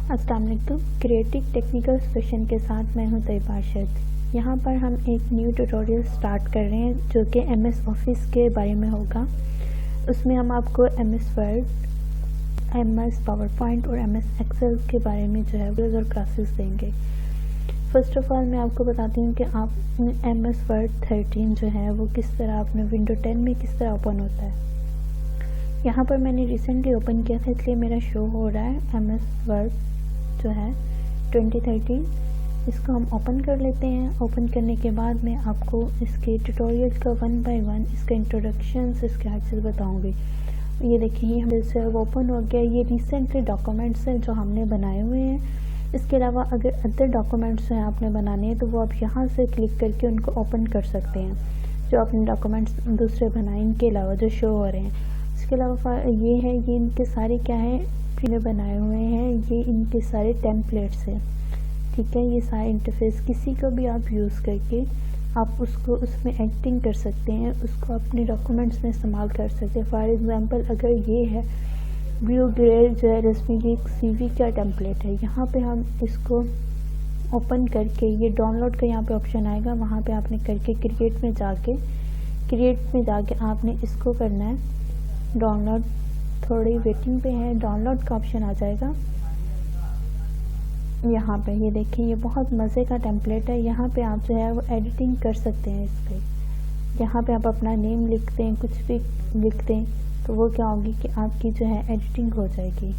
अस्सलाम वालेकुम। Creative technical solution के साथ मैं हूं तैयबा अरशद। यहाँ पर हम एक न्यू ट्यूटोरियल स्टार्ट कर रहे हैं जो कि MS ऑफिस के बारे में होगा। उसमें हम आपको MS word, MS power point और MS एक्सेल के बारे में जो है और क्लासेस देंगे। फर्स्ट ऑफ ऑल मैं आपको बताती हूँ कि आप MS वर्ड 13 जो है वो किस तरह अपने विंडो 10 में किस तरह ओपन होता है। यहाँ पर मैंने रिसेंटली ओपन किया था इसलिए मेरा शो हो रहा है MS वर्ड जो है 2013। इसको हम ओपन कर लेते हैं। ओपन करने के बाद मैं आपको इसके ट्यूटोरियल का 1 बाय 1 इसका इंट्रोडक्शन इसके हर चीज़ बताऊँगी। ये देखिए जैसे अब ओपन हो गया। ये रिसेंटली डॉक्यूमेंट्स हैं जो हमने बनाए हुए हैं। इसके अलावा अगर अदर डॉक्यूमेंट्स हैं आपने बनाने हैं तो वो आप यहाँ से क्लिक करके उनको ओपन कर सकते हैं। जो आपने डॉक्यूमेंट्स दूसरे बनाए इनके अलावा जो शो हो रहे हैं। इसके अलावा ये है, ये इनके सारे क्या है मैंने बनाए हुए हैं। ये इनके सारे टेम्पलेट्स हैं, ठीक है। ये सारे इंटरफेस किसी को भी आप यूज़ करके आप उसको उसमें एडिटिंग कर सकते हैं, उसको अपने डॉक्यूमेंट्स में इस्तेमाल कर सकते हैं। फॉर एग्जांपल अगर ये है व्यू ग्रेड जो है रश्मि की CV का टेम्पलेट है, यहाँ पे हम इसको ओपन करके ये डाउनलोड का यहाँ पे ऑप्शन आएगा, वहाँ पे आपने करके क्रिएट में जाके आपने इसको करना है डाउनलोड। थोड़ी वेटिंग पे है, डाउनलोड का ऑप्शन आ जाएगा यहाँ पे। ये देखिए ये बहुत मज़े का टेम्पलेट है। यहाँ पे आप जो है वो एडिटिंग कर सकते हैं इस पर। यहाँ पे आप अपना नेम लिखते हैं, कुछ भी लिखते हैं तो वो क्या होगी कि आपकी जो है एडिटिंग हो जाएगी।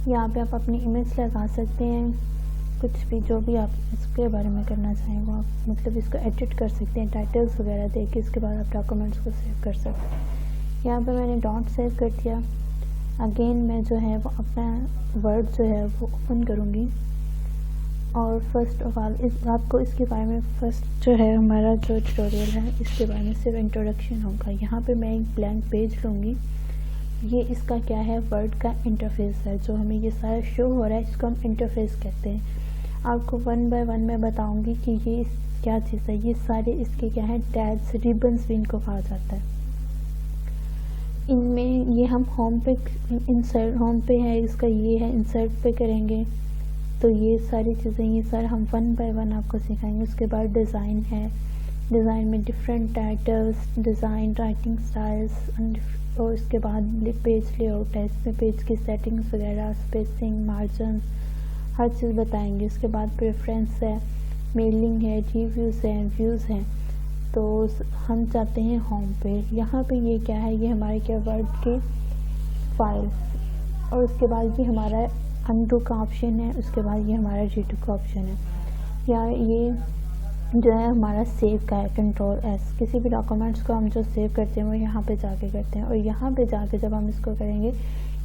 यहाँ पे आप अपनी इमेज लगा सकते हैं, कुछ भी जो भी आप इसके बारे में करना चाहें वो आप मतलब इसको एडिट कर सकते हैं, टाइटल्स वगैरह दे के। इसके बाद आप डॉक्यूमेंट्स को सेव कर सकते हैं। यहाँ पे मैंने डॉट सेव कर दिया। अगेन मैं जो है वो अपना वर्ड जो है वो ओपन करूँगी और फर्स्ट ऑफ ऑल आपको इसके बारे में फर्स्ट जो है हमारा जो ट्यूटोरियल है इसके बारे में सिर्फ इंट्रोडक्शन होगा। यहाँ पे मैं एक ब्लैंक पेज लूँगी। ये इसका क्या है वर्ड का इंटरफेस है, जो हमें ये सारा शो हो रहा है इसको हम इंटरफेस कहते हैं। आपको 1 बाय 1 मैं बताऊँगी कि ये क्या चीज़ है। ये सारे इसके क्या है टैग्स, रिबन्स भी इनको कहा जाता है। इनमें ये हम होम पे इंसर्ट, होम पे है इसका ये है, इंसर्ट पे करेंगे तो ये सारी चीज़ें ये सारे हम 1 बाय 1 आपको सिखाएंगे। उसके बाद डिज़ाइन है, डिज़ाइन में different titles, design, writing styles और इसके बाद पेज लेआउट है। इसमें पेज की सेटिंग्स वगैरह, स्पेसिंग, मार्जिन हर चीज़ बताएंगे। उसके बाद प्रेफरेंस है, मेलिंग है, रिव्यूज़ हैं, व्यूज़ हैं। तो हम जाते हैं होम पे। यहाँ पे ये क्या है, ये हमारे क्या वर्ड के फाइल और उसके बाद ये हमारा अनडू का ऑप्शन है। उसके बाद ये हमारा रीडू का ऑप्शन है। या ये जो है हमारा सेव का है, Ctrl+S। किसी भी डॉक्यूमेंट्स को हम जो सेव करते हैं वो यहाँ पे जाके करते हैं। और यहाँ पे जाके जब हम इसको करेंगे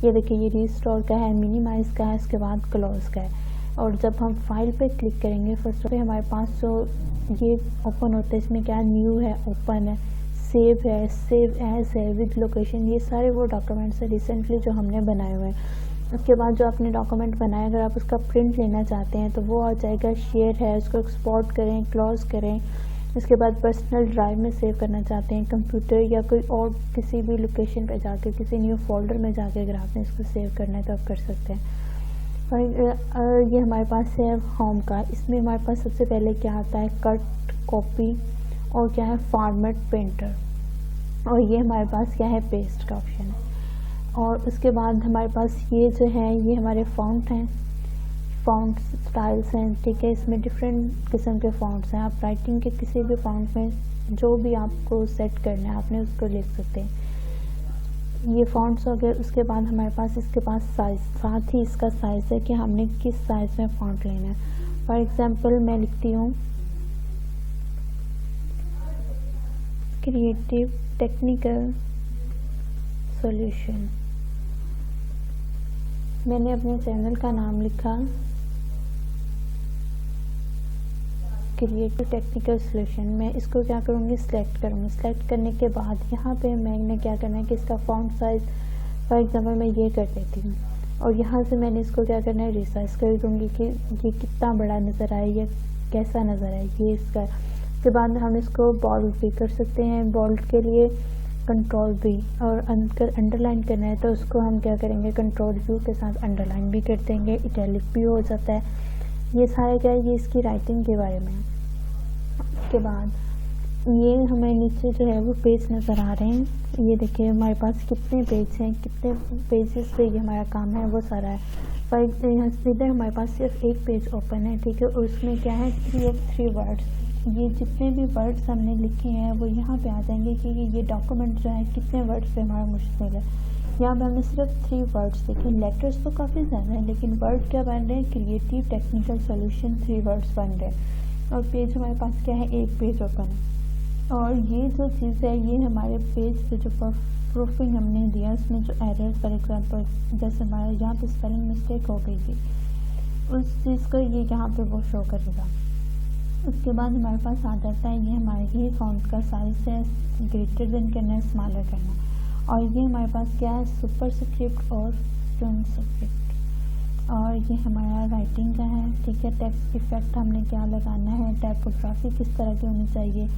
ये देखिए ये रिस्टोर का है, मिनिमाइज का है, उसके बाद क्लोज का है। और जब हम फाइल पे क्लिक करेंगे फर्स्ट पे हमारे पास जो ये ओपन होता है इसमें क्या न्यू है, ओपन है, सेव है, सेव एज है, विद लोकेशन। ये सारे वो डॉक्यूमेंट्स हैं रिसेंटली जो हमने बनाए हुए हैं। उसके बाद जो आपने डॉक्यूमेंट बनाया अगर आप उसका प्रिंट लेना चाहते हैं तो वो आ जाएगा, शेयर है, उसको एक्सपोर्ट करें, क्लोज करें। इसके बाद पर्सनल ड्राइव में सेव करना चाहते हैं, कंप्यूटर या कोई और किसी भी लोकेशन पे जाके किसी न्यू फोल्डर में जाके अगर आपने इसको सेव करना है तो आप कर सकते हैं। और ये हमारे पास है होम का। इसमें हमारे पास सबसे पहले क्या आता है कट, कॉपी और क्या है फॉर्मेट, पेंटर। और ये हमारे पास क्या है पेस्ट का ऑप्शन है। और उसके बाद हमारे पास ये जो है ये हमारे फॉन्ट हैं, फॉन्ट स्टाइल्स हैं, ठीक है। इसमें डिफरेंट किस्म के फॉन्ट्स हैं। आप राइटिंग के किसी भी फॉन्ट में जो भी आपको सेट करना है आपने उसको लिख सकते हैं। ये फॉन्ट्स हो गए। उसके बाद हमारे पास इसके पास साइज़, साथ ही इसका साइज़ है कि हमने किस साइज़ में फॉन्ट लेना है। फॉर एग्जांपल मैं लिखती हूँ क्रिएटिव टेक्निकल सॉल्यूशन। मैंने अपने चैनल का नाम लिखा क्रिएटिव टेक्निकल सॉल्यूशन। मैं इसको क्या करूँगी सिलेक्ट करूँगी। सिलेक्ट करने के बाद यहाँ पे मैंने क्या करना है कि इसका फॉन्ट साइज़ फॉर एग्जांपल मैं ये कर देती हूँ और यहाँ से मैंने इसको क्या करना है रिसाइज कर दूँगी कि ये कितना बड़ा नज़र आए या कैसा नज़र आए ये इसका। उसके बाद हम इसको बोल्ड भी कर सकते हैं। बोल्ड के लिए कंट्रोल V, और अंडरलाइन करना है तो उसको हम क्या करेंगे, कंट्रोल U के साथ अंडरलाइन भी कर देंगे, इटैलिक भी हो जाता है। ये सारा क्या है, ये इसकी राइटिंग के बारे में है। उसके बाद ये हमें नीचे जो है वो पेज नज़र आ रहे हैं। ये देखिए हमारे पास कितने पेज हैं, कितने पेजेस पे ये हमारा काम है वो सारा है। पर इधर हमारे पास सिर्फ एक पेज ओपन है, ठीक है, और उसमें क्या है 3 of 3 वर्ड्स। ये जितने भी वर्ड्स हमने लिखे हैं वो यहाँ पे आ जाएंगे कि ये डॉक्यूमेंट जो है कितने वर्ड्स पे हमारा मुश्तमिल है। यहाँ पे हमने सिर्फ 3 वर्ड्स लिखे, लेटर्स तो काफ़ी ज़्यादा है लेकिन वर्ड क्या बन रहे हैं, क्रिएटिव टेक्निकल सोल्यूशन 3 वर्ड्स बन रहे हैं। और पेज हमारे पास क्या है, एक पेज ओपन है। और ये जो चीज़ है ये हमारे पेज पे जो प्रूफिंग हमने दिया उसमें जो एरर, फॉर एग्जांपल जैसे हमारे यहाँ पे स्पेलिंग मिस्टेक हो गई थी, उस चीज़ को ये यहाँ पे वो शो करेगा। उसके बाद हमारे पास आ जाता है ये हमारे ये फॉन्ट का साइज है, ग्रेटर देन करना है, स्मॉलर करना। और ये हमारे पास क्या है, सुपरस्क्रिप्ट और सब्सक्रिप्ट। और ये हमारा राइटिंग का है, ठीक है। टेक्स्ट इफेक्ट हमने क्या लगाना है, टाइपोग्राफी किस तरह की होनी चाहिए।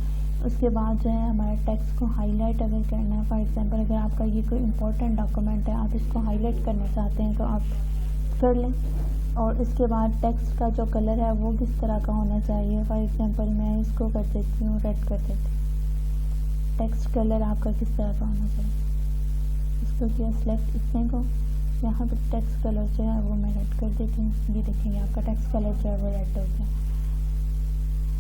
उसके बाद जो है हमारा टेक्स्ट को हाईलाइट अगर करना है, फॉर एग्जांपल अगर आपका ये कोई इंपॉर्टेंट डॉक्यूमेंट है, आप इसको हाईलाइट करना चाहते हैं तो आप कर लें। और इसके बाद टेक्स्ट का जो कलर है वो किस तरह का होना चाहिए, फॉर एग्जांपल मैं इसको कर देती हूँ रेड कर देती हूँ। टेक्स्ट कलर आपका किस तरह का होना चाहिए, इसको किया सिलेक्ट, इतने को यहाँ पर टेक्स्ट कलर जो है वो मैं रेड कर देती हूँ। ये देखेंगे आपका टेक्स्ट कलर जो है वो रेड हो गया।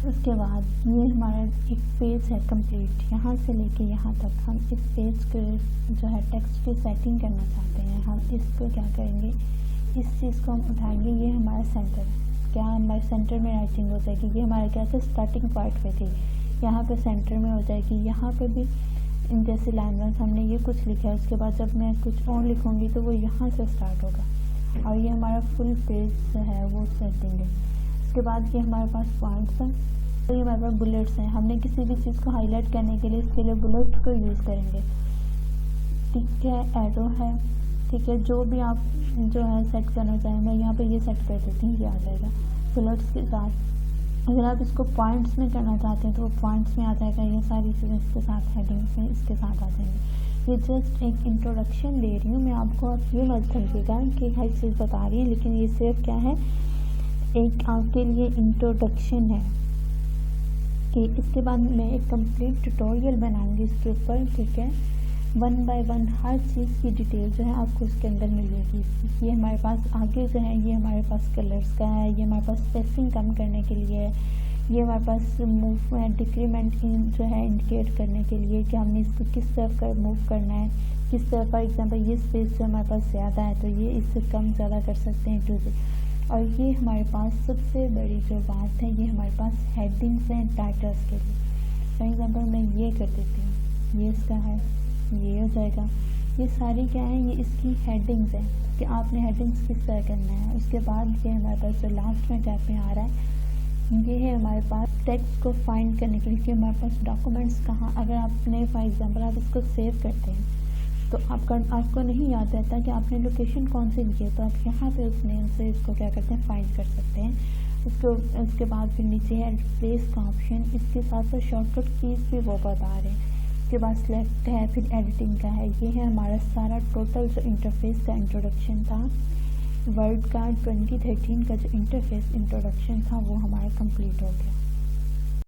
उसके बाद ये हमारा एक पेज है कंप्लीट, यहाँ से लेके यहाँ तक। हम इस पेज के जो है टेक्स्ट की सेटिंग करना चाहते हैं, हम इसको क्या करेंगे, इस चीज़ को हम उठाएंगे। ये हमारा सेंटर है, क्या हमारे सेंटर में राइटिंग हो जाएगी। ये हमारे क्या था, स्टार्टिंग पॉइंट पे थी, यहाँ पे सेंटर में हो जाएगी। यहाँ पे भी जैसे लाइन वाइज हमने ये कुछ लिखा है, उसके बाद जब मैं कुछ और लिखूँगी तो वो यहाँ से स्टार्ट होगा। और ये हमारा फुल पेज जो है वो सेटिंग है। उसके बाद ये हमारे पास पॉइंट्स हैं, तो ये हमारे पास बुलेट्स हैं। हमने किसी भी चीज़ को हाईलाइट करने के लिए इसके लिए बुलेट्स को यूज़ करेंगे, ठीक है। एरो है, ठीक है, जो भी आप जो है सेट करना चाहें, मैं यहाँ पे ये सेट कर देती हूँ, ये आ जाएगा बुलेट्स के साथ। अगर आप इसको पॉइंट्स में करना चाहते हैं तो वो पॉइंट्स में आ जाएगा, ये सारी चीज़ें इसके साथ, हेडिंग्स में इसके साथ आ जाएंगी। ये जस्ट एक इंट्रोडक्शन दे रही हूँ मैं आपको, आप ये मत समझिएगा कि हर चीज़ बता रही है, लेकिन ये सिर्फ क्या है, एक आपके लिए इंट्रोडक्शन है कि इसके बाद मैं एक कंप्लीट ट्यूटोरियल बनाऊंगी इसके ऊपर, ठीक है। 1 बाय 1 हर चीज़ की डिटेल जो है आपको इसके अंदर मिलेगी। ये हमारे पास आगे जो है ये हमारे पास कलर्स का है, ये हमारे पास स्पेसिंग कम करने के लिए है, ये हमारे पास मूवमेंट डिक्रीमेंट जो है इंडिकेट करने के लिए कि हमने इसको किस तरफ मूव करना है, किस तरफ। फॉर एग्जांपल ये स्पेस जो हमारे पास ज़्यादा है तो ये इससे कम ज़्यादा कर सकते हैं टू से। और ये हमारे पास सबसे बड़ी जो बात है, ये हमारे पास हेडिंग्स हैं टाइटल्स के लिए। फॉर एग्जांपल मैं ये कर देती हूँ, ये इसका है, ये हो जाएगा। ये सारी क्या है, ये इसकी हेडिंग्स हैं कि आपने हेडिंग्स किस तरह करना है। उसके बाद ये हमारे पास जो लास्ट में टैब में आ रहा है, ये है हमारे पास टेक्स्ट को फाइंड करने के लिए कि हमारे पास डॉक्यूमेंट्स कहाँ, अगर आपने फॉर एग्जांपल आप इसको सेव करते हैं तो आपको नहीं याद रहता कि आपने लोकेशन कौन सी ली है, तो आप यहाँ पे उस नेम से इसको क्या करते हैं, फाइंड कर सकते हैं। उसके बाद फिर नीचे है रिप्लेस का ऑप्शन, इसके साथ साथ शॉर्टकट कीज़ भी वो बता रहे हैं। उसके बाद सिलेक्ट है, फिर एडिटिंग का है। ये है हमारा सारा टोटल जो इंटरफेस का इंट्रोडक्शन था, वर्ड का 2013 का जो इंटरफेस इंट्रोडक्शन था वो हमारा कंप्लीट हो गया।